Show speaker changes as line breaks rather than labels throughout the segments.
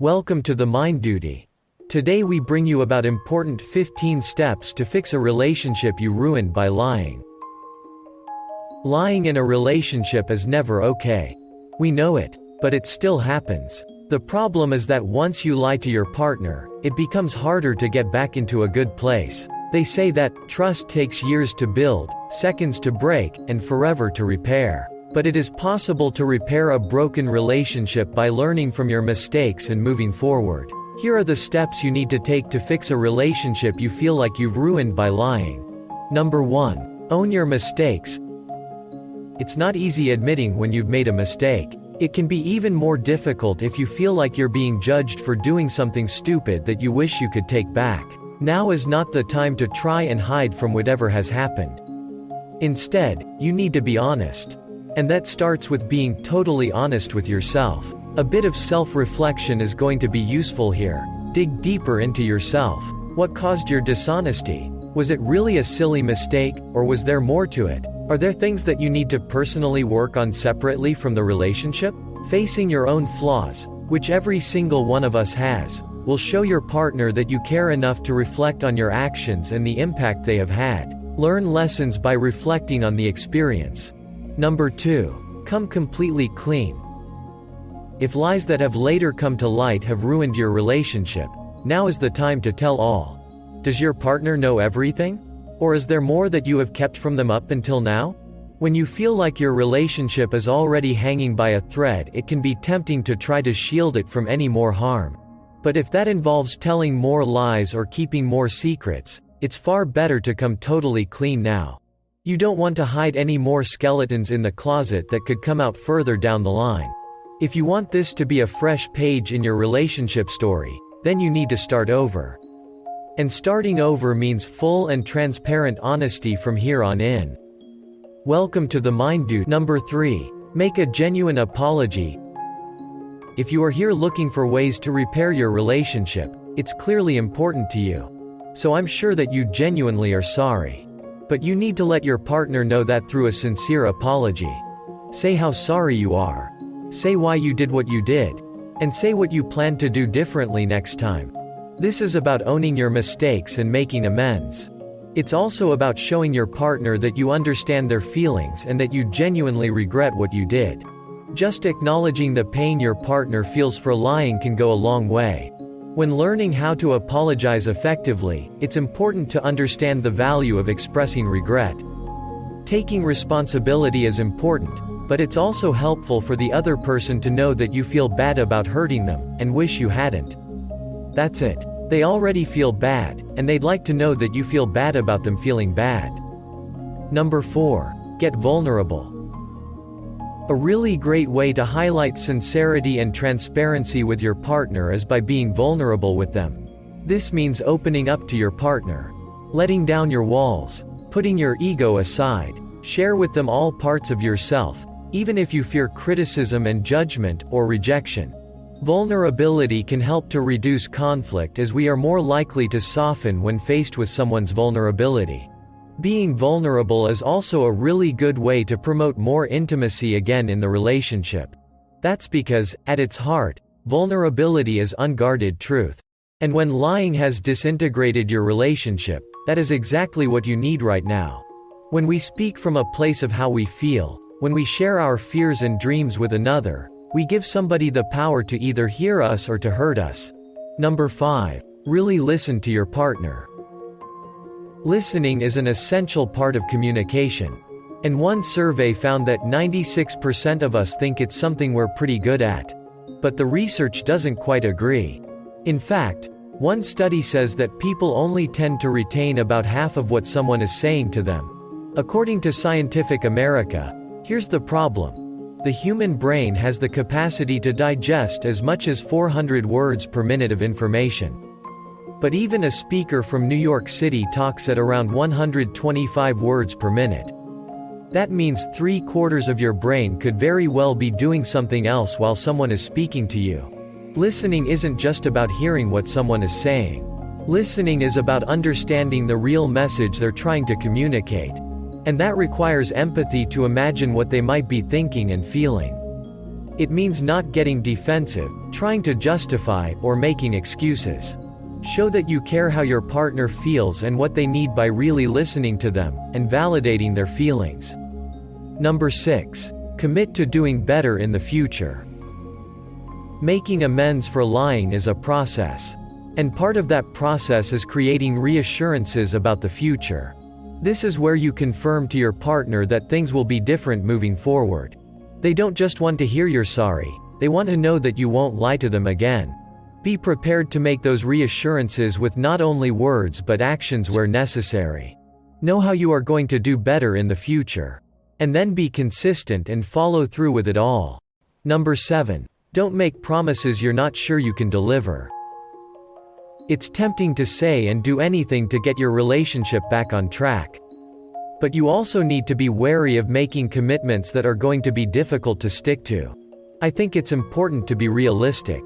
Welcome to the Mind Duty. Today we bring you about important 15 steps to fix a relationship you ruined by lying. Lying in a relationship is never okay. We know it, but it still happens. The problem is that once you lie to your partner, it becomes harder to get back into a good place. They say that trust takes years to build, seconds to break, and forever to repair. But it is possible to repair a broken relationship by learning from your mistakes and moving forward. Here are the steps you need to take to fix a relationship you feel like you've ruined by lying. Number 1. Own your mistakes. It's not easy admitting when you've made a mistake. It can be even more difficult if you feel like you're being judged for doing something stupid that you wish you could take back. Now is not the time to try and hide from whatever has happened. Instead, you need to be honest. And that starts with being totally honest with yourself. A bit of self-reflection is going to be useful here. Dig deeper into yourself. What caused your dishonesty? Was it really a silly mistake, or was there more to it? Are there things that you need to personally work on separately from the relationship? Facing your own flaws, which every single one of us has, will show your partner that you care enough to reflect on your actions and the impact they have had. Learn lessons by reflecting on the experience. Number 2. Come completely clean. If lies that have later come to light have ruined your relationship, now is the time to tell all. Does your partner know everything? Or is there more that you have kept from them up until now? When you feel like your relationship is already hanging by a thread, it can be tempting to try to shield it from any more harm. But if that involves telling more lies or keeping more secrets, it's far better to come totally clean now. You don't want to hide any more skeletons in the closet that could come out further down the line. If you want this to be a fresh page in your relationship story, then you need to start over. And starting over means full and transparent honesty from here on in. Welcome to the Mind Duty. Number 3. Make a genuine apology. If you are here looking for ways to repair your relationship, it's clearly important to you. So I'm sure that you genuinely are sorry. But you need to let your partner know that through a sincere apology. Say how sorry you are. Say why you did what you did. And say what you plan to do differently next time. This is about owning your mistakes and making amends. It's also about showing your partner that you understand their feelings and that you genuinely regret what you did. Just acknowledging the pain your partner feels for lying can go a long way. When learning how to apologize effectively, it's important to understand the value of expressing regret. Taking responsibility is important, but it's also helpful for the other person to know that you feel bad about hurting them, and wish you hadn't. That's it. They already feel bad, and they'd like to know that you feel bad about them feeling bad. Number 4. Get vulnerable. A really great way to highlight sincerity and transparency with your partner is by being vulnerable with them. This means opening up to your partner. Letting down your walls. Putting your ego aside. Share with them all parts of yourself, even if you fear criticism and judgment, or rejection. Vulnerability can help to reduce conflict as we are more likely to soften when faced with someone's vulnerability. Being vulnerable is also a really good way to promote more intimacy again in the relationship. That's because, at its heart, vulnerability is unguarded truth. And when lying has disintegrated your relationship, that is exactly what you need right now. When we speak from a place of how we feel, when we share our fears and dreams with another, we give somebody the power to either hear us or to hurt us. Number 5. Really listen to your partner. Listening is an essential part of communication. And one survey found that 96% of us think it's something we're pretty good at. But the research doesn't quite agree. In fact, one study says that people only tend to retain about half of what someone is saying to them. According to Scientific America, here's the problem. The human brain has the capacity to digest as much as 400 words per minute of information. But even a speaker from New York City talks at around 125 words per minute. That means 3/4 of your brain could very well be doing something else while someone is speaking to you. Listening isn't just about hearing what someone is saying. Listening is about understanding the real message they're trying to communicate. And that requires empathy to imagine what they might be thinking and feeling. It means not getting defensive, trying to justify, or making excuses. Show that you care how your partner feels and what they need by really listening to them, and validating their feelings. Number 6. Commit to doing better in the future. Making amends for lying is a process. And part of that process is creating reassurances about the future. This is where you confirm to your partner that things will be different moving forward. They don't just want to hear you're sorry, they want to know that you won't lie to them again. Be prepared to make those reassurances with not only words but actions where necessary. Know how you are going to do better in the future. And then be consistent and follow through with it all. Number 7. Don't make promises you're not sure you can deliver. It's tempting to say and do anything to get your relationship back on track. But you also need to be wary of making commitments that are going to be difficult to stick to. I think it's important to be realistic.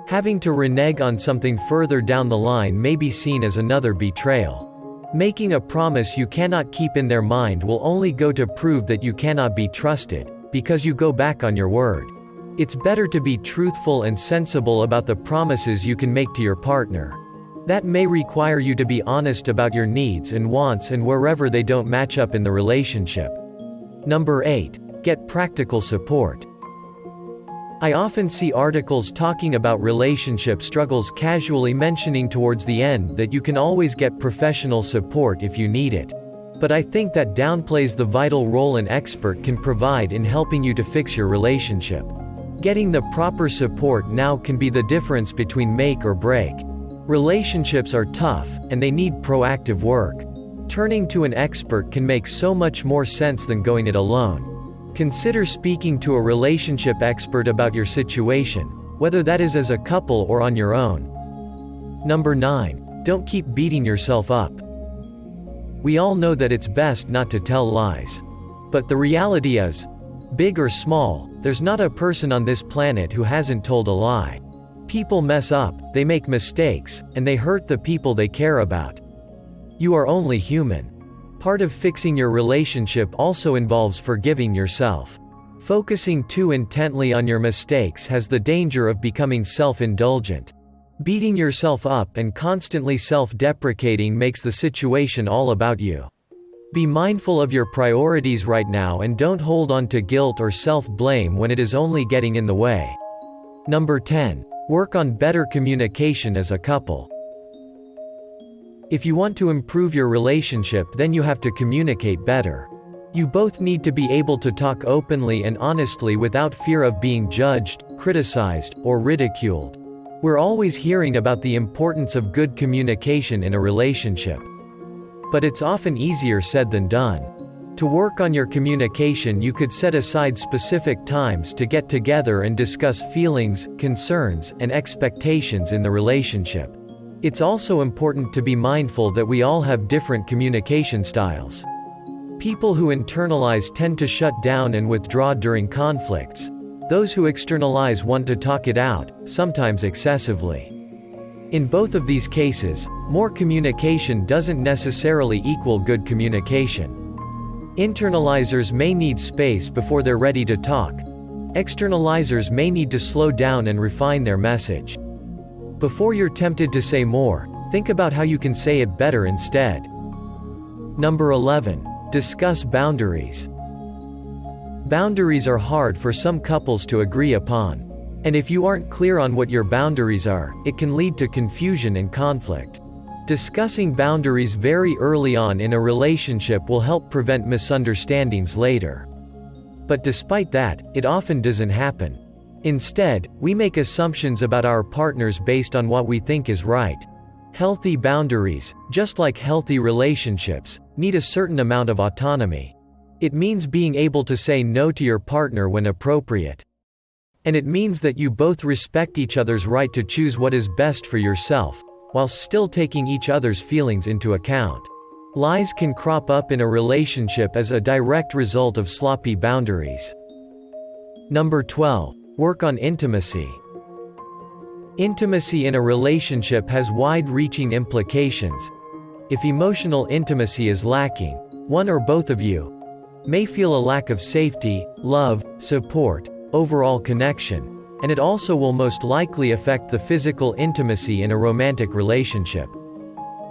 Having to renege on something further down the line may be seen as another betrayal. Making a promise you cannot keep in their mind will only go to prove that you cannot be trusted, because you go back on your word. It's better to be truthful and sensible about the promises you can make to your partner. That may require you to be honest about your needs and wants and wherever they don't match up in the relationship. Number 8. Get practical support. I often see articles talking about relationship struggles casually mentioning towards the end that you can always get professional support if you need it. But I think that downplays the vital role an expert can provide in helping you to fix your relationship. Getting the proper support now can be the difference between make or break. Relationships are tough, and they need proactive work. Turning to an expert can make so much more sense than going it alone. Consider speaking to a relationship expert about your situation, whether that is as a couple or on your own. Number 9. Don't keep beating yourself up. We all know that it's best not to tell lies. But the reality is, big or small, there's not a person on this planet who hasn't told a lie. People mess up, they make mistakes, and they hurt the people they care about. You are only human. Part of fixing your relationship also involves forgiving yourself. Focusing too intently on your mistakes has the danger of becoming self-indulgent. Beating yourself up and constantly self-deprecating makes the situation all about you. Be mindful of your priorities right now and don't hold on to guilt or self-blame when it is only getting in the way. Number 10. Work on better communication as a couple. If you want to improve your relationship, then you have to communicate better. You both need to be able to talk openly and honestly without fear of being judged, criticized, or ridiculed. We're always hearing about the importance of good communication in a relationship. But it's often easier said than done. To work on your communication, you could set aside specific times to get together and discuss feelings, concerns, and expectations in the relationship. It's also important to be mindful that we all have different communication styles. People who internalize tend to shut down and withdraw during conflicts. Those who externalize want to talk it out, sometimes excessively. In both of these cases, more communication doesn't necessarily equal good communication. Internalizers may need space before they're ready to talk. Externalizers may need to slow down and refine their message. Before you're tempted to say more, think about how you can say it better instead. Number 11. Discuss boundaries. Boundaries are hard for some couples to agree upon. And if you aren't clear on what your boundaries are, it can lead to confusion and conflict. Discussing boundaries very early on in a relationship will help prevent misunderstandings later. But despite that, it often doesn't happen. Instead, we make assumptions about our partners based on what we think is right. Healthy boundaries, just like healthy relationships, need a certain amount of autonomy. It means being able to say no to your partner when appropriate. And it means that you both respect each other's right to choose what is best for yourself, while still taking each other's feelings into account. Lies can crop up in a relationship as a direct result of sloppy boundaries. Number 12. Work on intimacy. Intimacy in a relationship has wide-reaching implications. If emotional intimacy is lacking, one or both of you may feel a lack of safety, love, support, overall connection, and it also will most likely affect the physical intimacy in a romantic relationship.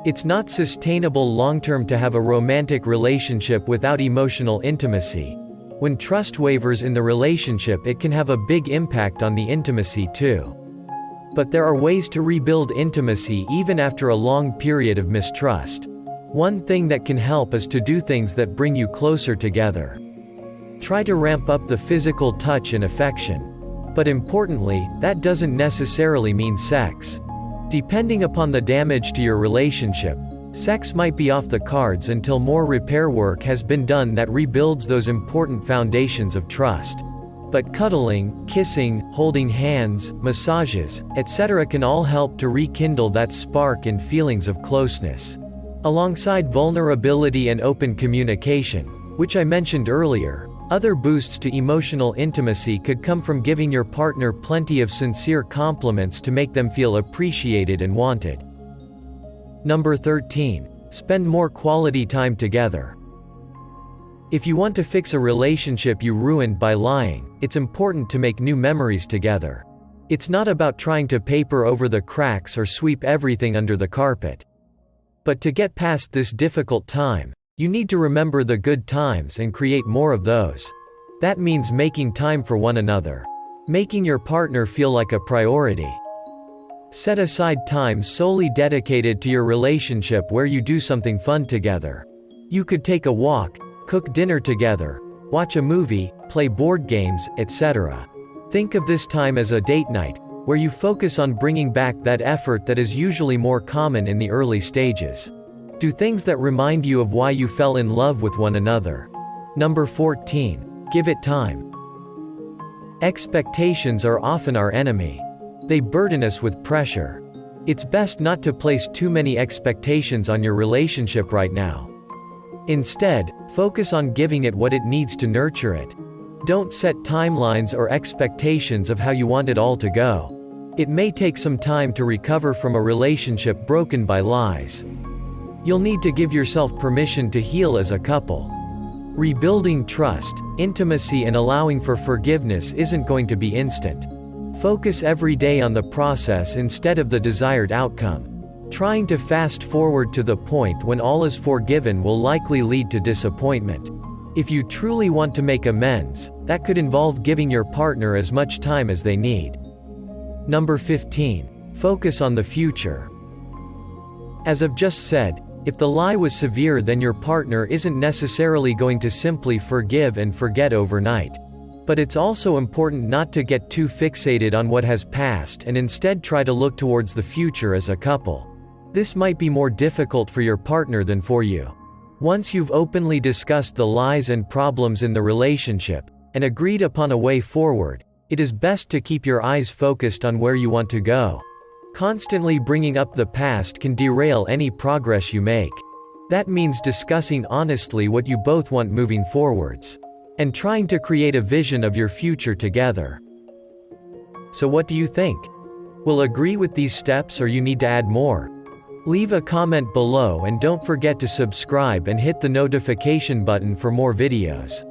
It's not sustainable long-term to have a romantic relationship without emotional intimacy. When trust wavers in the relationship, it can have a big impact on the intimacy too. But there are ways to rebuild intimacy even after a long period of mistrust. One thing that can help is to do things that bring you closer together. Try to ramp up the physical touch and affection. But importantly, that doesn't necessarily mean sex. Depending upon the damage to your relationship, sex might be off the cards until more repair work has been done that rebuilds those important foundations of trust. But cuddling, kissing, holding hands, massages, etc. can all help to rekindle that spark and feelings of closeness. Alongside vulnerability and open communication, which I mentioned earlier, other boosts to emotional intimacy could come from giving your partner plenty of sincere compliments to make them feel appreciated and wanted. Number 13. Spend more quality time together. If you want to fix a relationship you ruined by lying, it's important to make new memories together. It's not about trying to paper over the cracks or sweep everything under the carpet. But to get past this difficult time, you need to remember the good times and create more of those. That means making time for one another. Making your partner feel like a priority. Set aside time solely dedicated to your relationship where you do something fun together. You could take a walk, cook dinner together, watch a movie, play board games, etc. Think of this time as a date night, where you focus on bringing back that effort that is usually more common in the early stages. Do things that remind you of why you fell in love with one another. Number 14. Give it time. Expectations are often our enemy. They burden us with pressure. It's best not to place too many expectations on your relationship right now. Instead, focus on giving it what it needs to nurture it. Don't set timelines or expectations of how you want it all to go. It may take some time to recover from a relationship broken by lies. You'll need to give yourself permission to heal as a couple. Rebuilding trust, intimacy, and allowing for forgiveness isn't going to be instant. Focus every day on the process instead of the desired outcome. Trying to fast forward to the point when all is forgiven will likely lead to disappointment. If you truly want to make amends, that could involve giving your partner as much time as they need. Number 15. Focus on the future. As I've just said, if the lie was severe, then your partner isn't necessarily going to simply forgive and forget overnight. But it's also important not to get too fixated on what has passed and instead try to look towards the future as a couple. This might be more difficult for your partner than for you. Once you've openly discussed the lies and problems in the relationship, and agreed upon a way forward, it is best to keep your eyes focused on where you want to go. Constantly bringing up the past can derail any progress you make. That means discussing honestly what you both want moving forwards. And trying to create a vision of your future together. So what do you think? Will agree with these steps or you need to add more? Leave a comment below and don't forget to subscribe and hit the notification button for more videos.